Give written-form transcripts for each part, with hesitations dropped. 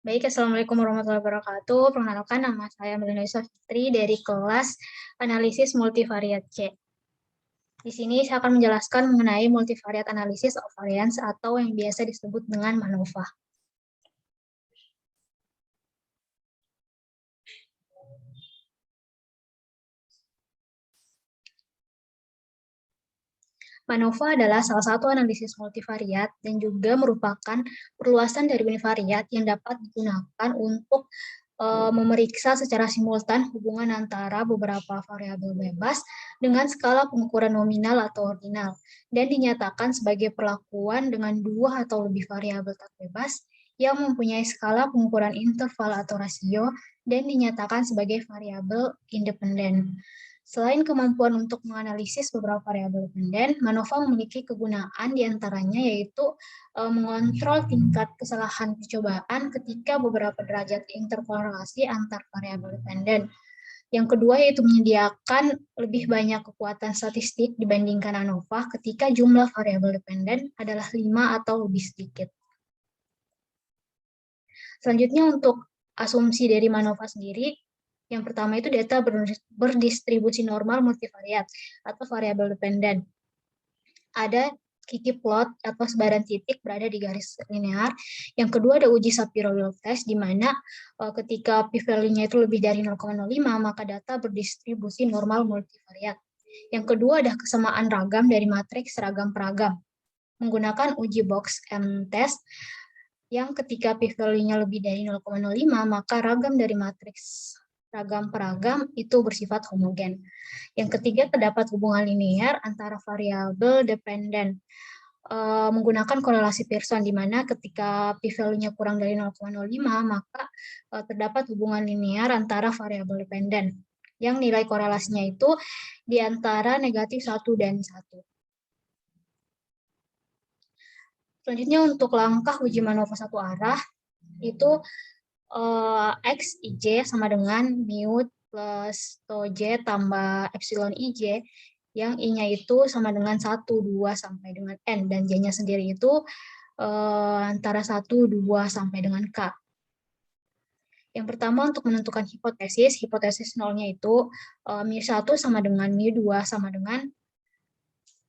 Baik, Assalamualaikum warahmatullahi wabarakatuh. Perkenalkan, nama saya Melinda Fitri dari kelas Analisis Multivariat C. Di sini saya akan menjelaskan mengenai multivariate analysis of variance atau yang biasa disebut dengan MANOVA. MANOVA adalah salah satu analisis multivariat dan juga merupakan perluasan dari univariat yang dapat digunakan untuk memeriksa secara simultan hubungan antara beberapa variabel bebas dengan skala pengukuran nominal atau ordinal, dan dinyatakan sebagai perlakuan dengan dua atau lebih variabel tak bebas yang mempunyai skala pengukuran interval atau rasio dan dinyatakan sebagai variabel independen. Selain kemampuan untuk menganalisis beberapa variabel dependen, MANOVA memiliki kegunaan diantaranya yaitu mengontrol tingkat kesalahan percobaan ketika beberapa derajat interkorelasi antar variabel dependen. Yang kedua yaitu menyediakan lebih banyak kekuatan statistik dibandingkan ANOVA ketika jumlah variabel dependen adalah 5 atau lebih sedikit. Selanjutnya untuk asumsi dari MANOVA sendiri, yang pertama itu data berdistribusi normal multivariat atau variabel dependen. Ada Kiki plot atau sebaran titik berada di garis linear. Yang kedua ada uji Shapiro-Wilk test, di mana ketika p-value-nya itu lebih dari 0,05, maka data berdistribusi normal multivariat. Yang kedua ada kesamaan ragam dari matriks ragam peragam. Menggunakan uji box M test, yang ketika p-value-nya lebih dari 0,05, maka ragam dari matriks ragam peragam itu bersifat homogen. Yang ketiga, terdapat hubungan linear antara variabel dependen menggunakan korelasi Pearson, di mana ketika p-value-nya kurang dari 0,05, maka terdapat hubungan linear antara variabel dependen, yang nilai korelasinya itu di antara negatif 1 dan 1. Selanjutnya untuk langkah uji MANOVA satu arah, itu X IJ sama dengan mu plus tau J tambah epsilon IJ, yang I-nya itu sama dengan 1, 2, sampai dengan N, dan J-nya sendiri itu antara 1, 2, sampai dengan K. Yang pertama untuk menentukan hipotesis nolnya itu mu1 sama dengan mu2 sama dengan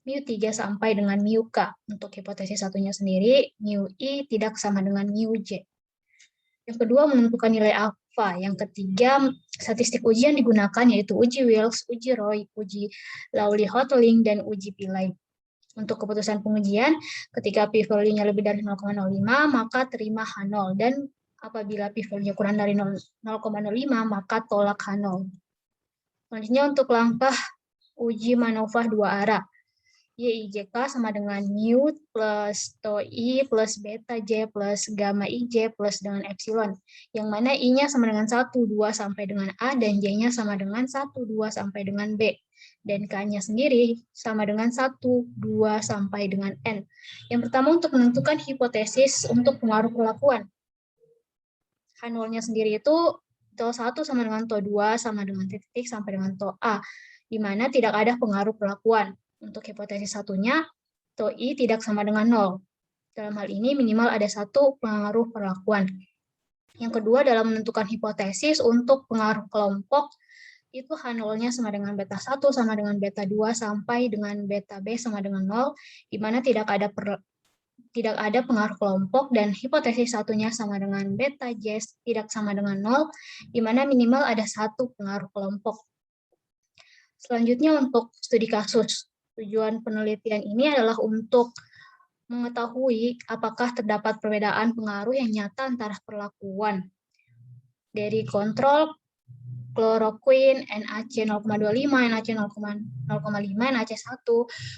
mu3 sampai dengan mu K. Untuk hipotesis satunya sendiri, mu I tidak sama dengan mu J. Yang kedua, menentukan nilai alfa. Yang ketiga, statistik uji yang digunakan yaitu uji Wilks, uji Roy, uji Lawley-Hotelling, dan uji Pillay. Untuk keputusan pengujian, ketika p-value-nya lebih dari 0,05, maka terima H0. Dan apabila p-value-nya kurang dari 0,05, maka tolak H0. Selanjutnya untuk langkah uji MANOVA dua arah. YIJK sama dengan mu plus tau I plus beta J plus gamma IJ plus dengan epsilon, yang mana I-nya sama dengan 1, 2, sampai dengan A, dan J-nya sama dengan 1, 2, sampai dengan B, dan K-nya sendiri sama dengan 1, 2, sampai dengan N. Yang pertama untuk menentukan hipotesis untuk pengaruh perlakuan. H0-nya sendiri itu tau 1 sama dengan tau 2 sama dengan titik sampai dengan tau A, di mana tidak ada pengaruh perlakuan. Untuk hipotesis satunya, tau I tidak sama dengan 0. Dalam hal ini minimal ada satu pengaruh perlakuan. Yang kedua, dalam menentukan hipotesis untuk pengaruh kelompok, itu H0-nya sama dengan beta 1 sama dengan beta 2 sampai dengan beta B sama dengan 0, di mana tidak ada pengaruh kelompok, dan hipotesis satunya sama dengan beta J tidak sama dengan 0, di mana minimal ada satu pengaruh kelompok. Selanjutnya untuk studi kasus. Tujuan penelitian ini adalah untuk mengetahui apakah terdapat perbedaan pengaruh yang nyata antara perlakuan dari kontrol kloroquine NaC 0,25, NaC 0,5, NaC1,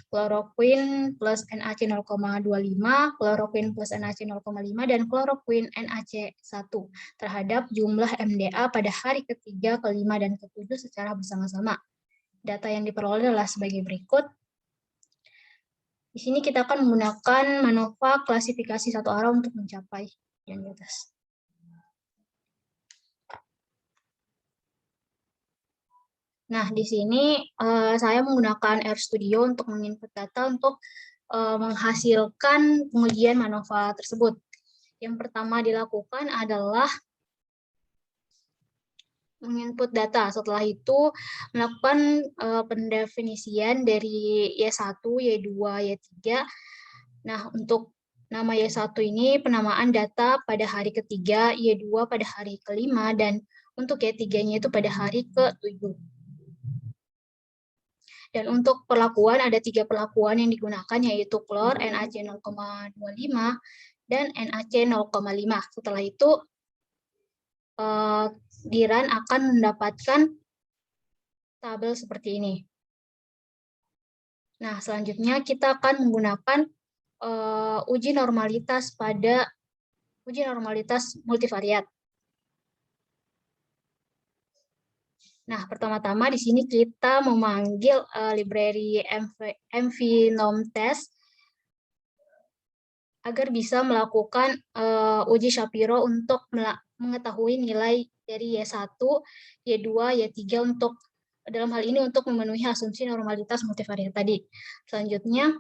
kloroquine plus NaC 0,25, kloroquine plus NaC 0,5, dan kloroquine NaC1 terhadap jumlah MDA pada hari ketiga, kelima, dan ketujuh secara bersama-sama. Data yang diperoleh adalah sebagai berikut. Di sini kita akan menggunakan MANOVA klasifikasi satu arah untuk mencapai yang di atas. Nah, di sini saya menggunakan RStudio untuk menginput data untuk menghasilkan pengujian MANOVA tersebut. Yang pertama dilakukan adalah menginput data. Setelah itu melakukan pendefinisian dari Y1, Y2, Y3. Nah, untuk nama Y1 ini penamaan data pada hari ketiga, Y2 pada hari kelima, dan untuk Y3-nya itu pada hari ke-7. Dan untuk perlakuan, ada 3 perlakuan yang digunakan, yaitu klor, NaC 0,25, dan NaC 0,5. Setelah itu, Diran akan mendapatkan tabel seperti ini. Nah, selanjutnya kita akan menggunakan uji normalitas multivariat. Nah, pertama-tama di sini kita memanggil library MV-NOM-test agar bisa melakukan uji Shapiro untuk mengetahui nilai dari Y1, Y2, Y3 untuk dalam hal ini untuk memenuhi asumsi normalitas multivariat tadi. Selanjutnya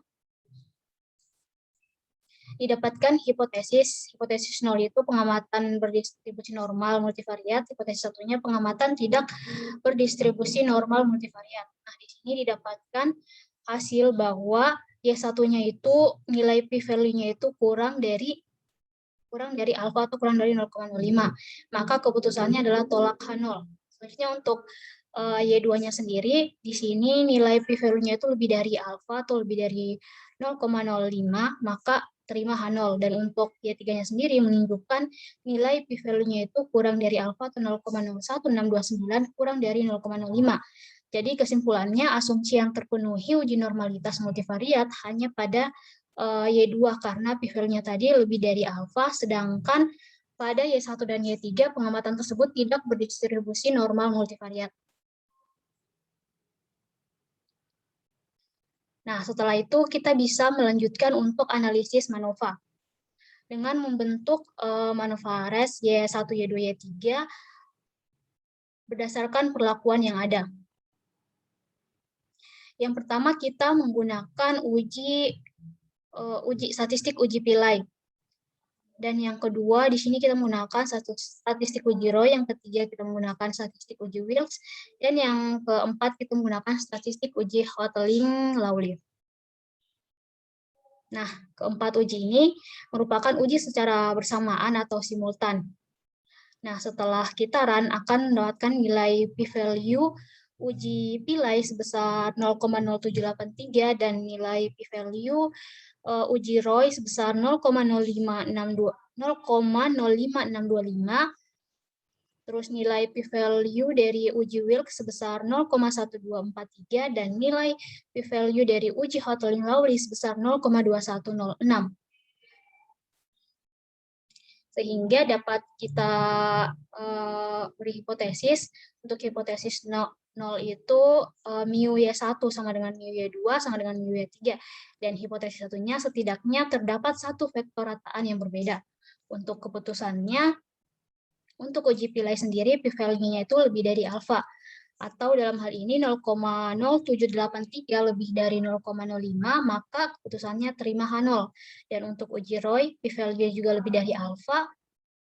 didapatkan hipotesis. Hipotesis 0 itu pengamatan berdistribusi normal multivariat. Hipotesis satunya pengamatan tidak berdistribusi normal multivariat. Nah, di sini didapatkan hasil bahwa Y1-nya itu nilai p-value-nya itu kurang dari alfa atau kurang dari 0,05. Maka keputusannya adalah tolak H0. Selanjutnya untuk Y2-nya sendiri, di sini nilai p-value-nya itu lebih dari alfa atau lebih dari 0,05, maka terima H0. Dan untuk Y3-nya sendiri menunjukkan nilai p-value-nya itu kurang dari alfa atau 0,01629 kurang dari 0,05. Jadi kesimpulannya asumsi yang terpenuhi uji normalitas multivariat hanya pada Y2 karena p-value-nya tadi lebih dari alfa, sedangkan pada Y1 dan Y3 pengamatan tersebut tidak berdistribusi normal multivariat. Nah, setelah itu kita bisa melanjutkan untuk analisis MANOVA. Dengan membentuk MANOVA ARES Y1, Y2, Y3 berdasarkan perlakuan yang ada. Yang pertama kita menggunakan uji statistik uji Pillai. Dan yang kedua, di sini kita menggunakan statistik uji Roy, yang ketiga kita menggunakan statistik uji Wilks, dan yang keempat kita menggunakan statistik uji Hotelling-Lawley. Nah, keempat uji ini merupakan uji secara bersamaan atau simultan. Nah, setelah kita run akan mendapatkan nilai p-value uji Pillai sebesar 0,0783 dan nilai p-value uji Roy sebesar 0,05625, terus nilai p-value dari uji Wilks sebesar 0,1243 dan nilai p-value dari uji Hotelling-Lawley sebesar 0,2106. Sehingga dapat kita berhipotesis untuk hipotesis 0 itu mu Y1 sama dengan mu Y2 sama dengan mu Y3. Dan hipotesis satunya setidaknya terdapat satu vektor rataan yang berbeda. Untuk keputusannya, untuk uji Pillai sendiri p-value-nya itu lebih dari alfa. Atau dalam hal ini 0,0783 lebih dari 0,05, maka keputusannya terima H0. Dan untuk uji Roy, p-value juga lebih dari alfa,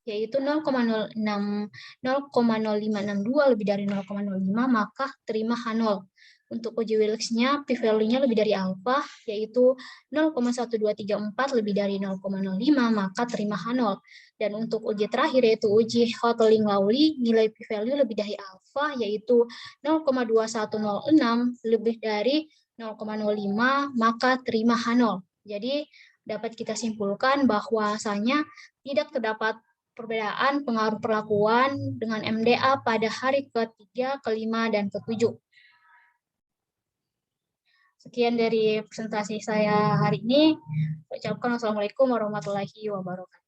yaitu 0,0562 lebih dari 0,05, maka terima H0. Untuk uji Wilks-nya, p-value-nya lebih dari alfa, yaitu 0,1234 lebih dari 0,05, maka terima H0. Dan untuk uji terakhir, yaitu uji Hotelling-Lawley, nilai p-value lebih dari alfa, yaitu 0,2106 lebih dari 0,05, maka terima H0. Jadi, dapat kita simpulkan bahwasanya tidak terdapat perbedaan pengaruh perlakuan dengan MDA pada hari ke-3, ke-5, dan ke-7. Sekian dari presentasi saya hari ini. Ucapkan wassalamualaikum warahmatullahi wabarakatuh.